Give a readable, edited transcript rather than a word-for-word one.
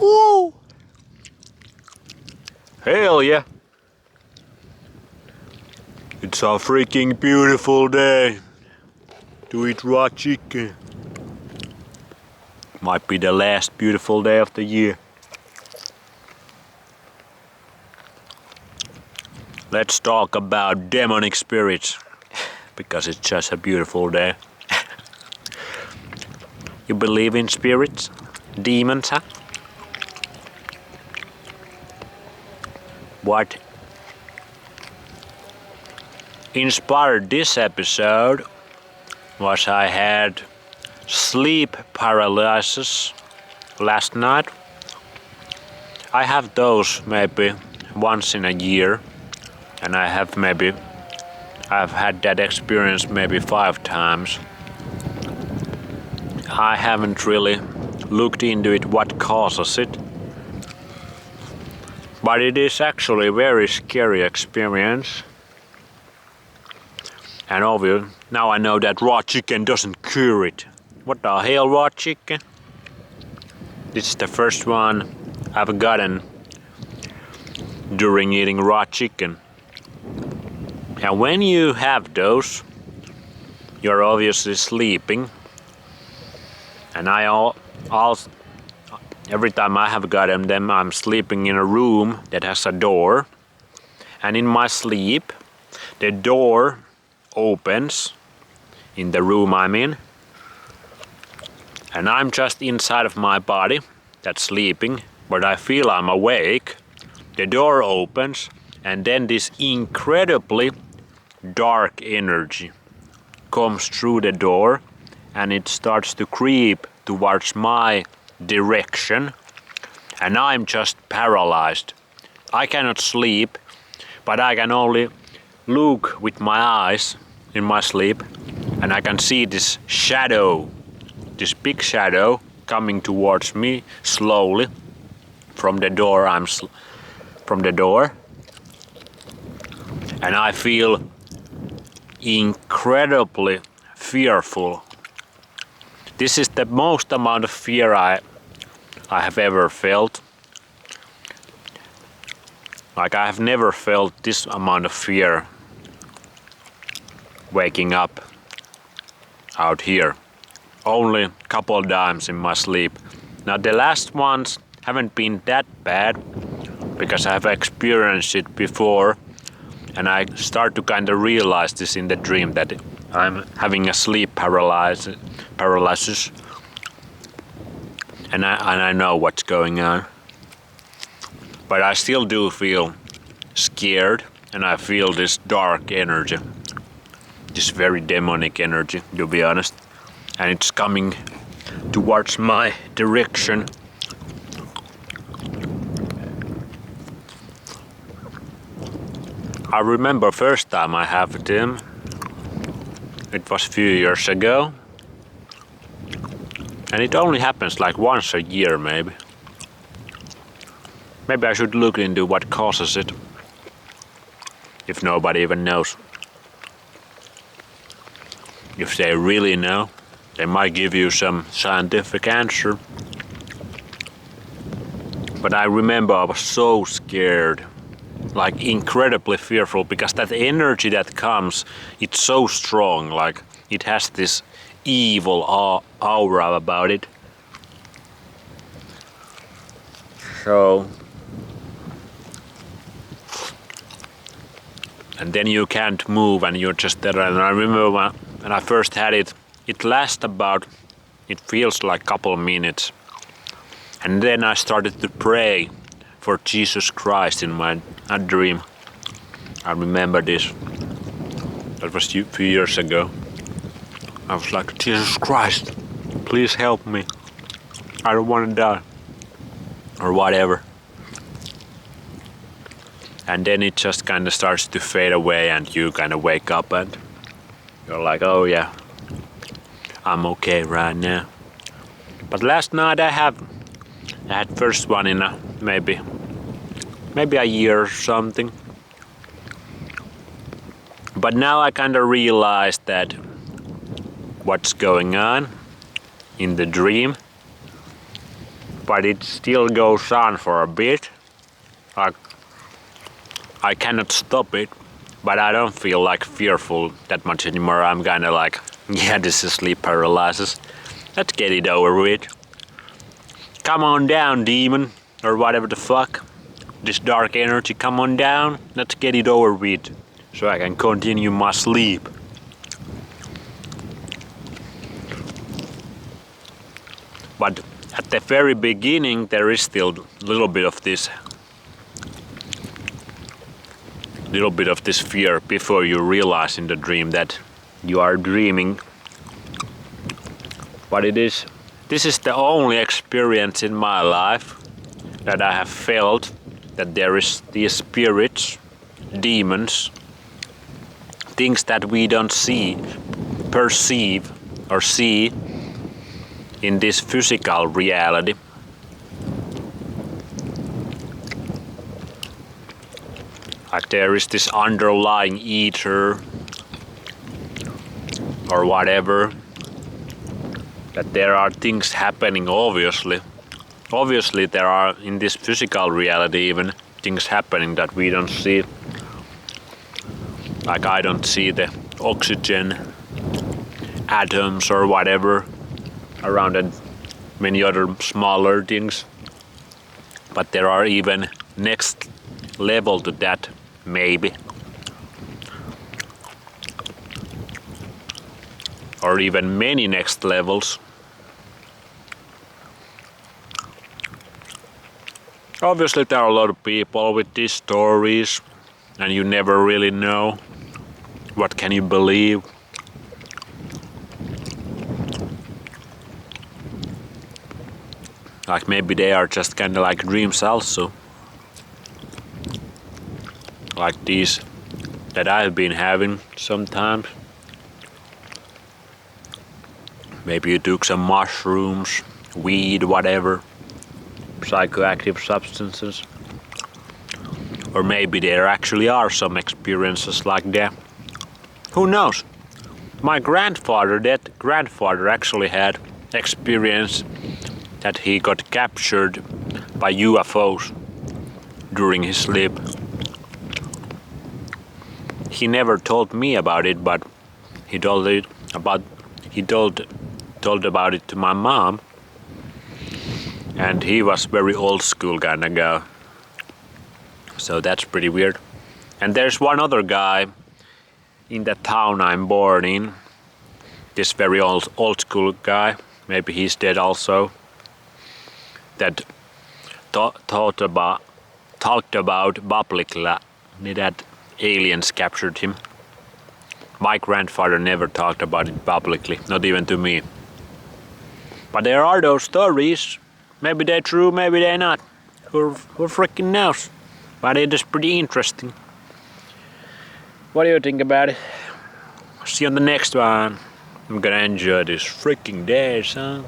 Woo! Hell yeah! It's a freaking beautiful day to eat raw chicken. Might be the last beautiful day of the year. Let's talk about demonic spirits, because it's just a beautiful day. You believe in spirits? Demons, huh? What inspired this episode was I had sleep paralysis last night. I have those maybe once in a year, and I've had that experience maybe 5 times. I haven't really looked into it what causes it, but it is actually a very scary experience. And obviously, now I know that raw chicken doesn't cure it. What the hell, raw chicken? This is the first one I've gotten during eating raw chicken. And when you have those, you're obviously sleeping. And every time I have gotten them, I'm sleeping in a room that has a door. And in my sleep, the door opens in the room I'm in, and I'm just inside of my body that's sleeping, but I feel I'm awake. The door opens, and then this incredibly dark energy comes through the door, and it starts to creep towards my direction, and I'm just paralyzed. I cannot sleep, but I can only look with my eyes in my sleep, and I can see this shadow, this big shadow coming towards me slowly from the door. And I feel incredibly fearful. This is the most amount of fear I have ever felt. Like, I have never felt this amount of fear waking up out here. Only a couple of times in my sleep. Now the last ones haven't been that bad, because I have experienced it before, and I start to kind of realize this in the dream, that I'm having a sleep paralysis, and I know what's going on. But I still do feel scared, and I feel this dark energy, this very demonic energy, to be honest, and it's coming towards my direction. I remember first time I had them, it was a few years ago, and it only happens like once a year maybe. Maybe I should look into what causes it, if nobody even knows. If they really know, they might give you some scientific answer. But I remember I was so scared, like incredibly fearful, because that energy that comes, it's so strong, like it has this evil aura about it. So, and then you can't move, and you're just there. And I remember when I first had it, it feels like a couple of minutes. And then I started to pray for Jesus Christ in my dream. I remember this. That was a few years ago. I was like, Jesus Christ, please help me. I don't want to die. Or whatever. And then it just kind of starts to fade away, and you kind of wake up and you're like, oh yeah, I'm okay right now. But last night I had first one in maybe a year or something. But now I kind of realized that what's going on in the dream. but it still goes on for a bit. I cannot stop it, but I don't feel like fearful that much anymore. I'm kinda like, yeah, this is sleep paralysis. Let's get it over with. Come on down, demon, or whatever the fuck. This dark energy, come on down. Let's get it over with, so I can continue my sleep. But at the very beginning, there is still a little bit of this fear before you realize in the dream that you are dreaming. But this is the only experience in my life that I have felt that there is these spirits, demons, things that we don't see, perceive or see in this physical reality. Like there is this underlying ether or whatever, that there are things happening obviously. Obviously there are in this physical reality even things happening that we don't see. Like I don't see the oxygen atoms or whatever around and many other smaller things. But there are even next level to that, maybe. Or even many next levels. Obviously there are a lot of people with these stories and you never really know what can you believe. Like maybe they are just kinda like dreams also. Like these that I've been having sometimes. Maybe you took some mushrooms, weed, whatever, psychoactive substances. Or maybe there actually are some experiences like that. Who knows? My grandfather actually had experience that he got captured by UFOs during his sleep. He never told me about it, but he told about it to my mom. And he was very old school kind of guy. So that's pretty weird. And there's one other guy in the town I'm born in. This very old school guy. Maybe he's dead also. That talked about publicly that aliens captured him. My grandfather never talked about it publicly, not even to me. But there are those stories. Maybe they're true, maybe they're not. Who freaking knows? But it is pretty interesting. What do you think about it? See you on the next one. I'm gonna enjoy this freaking day, son.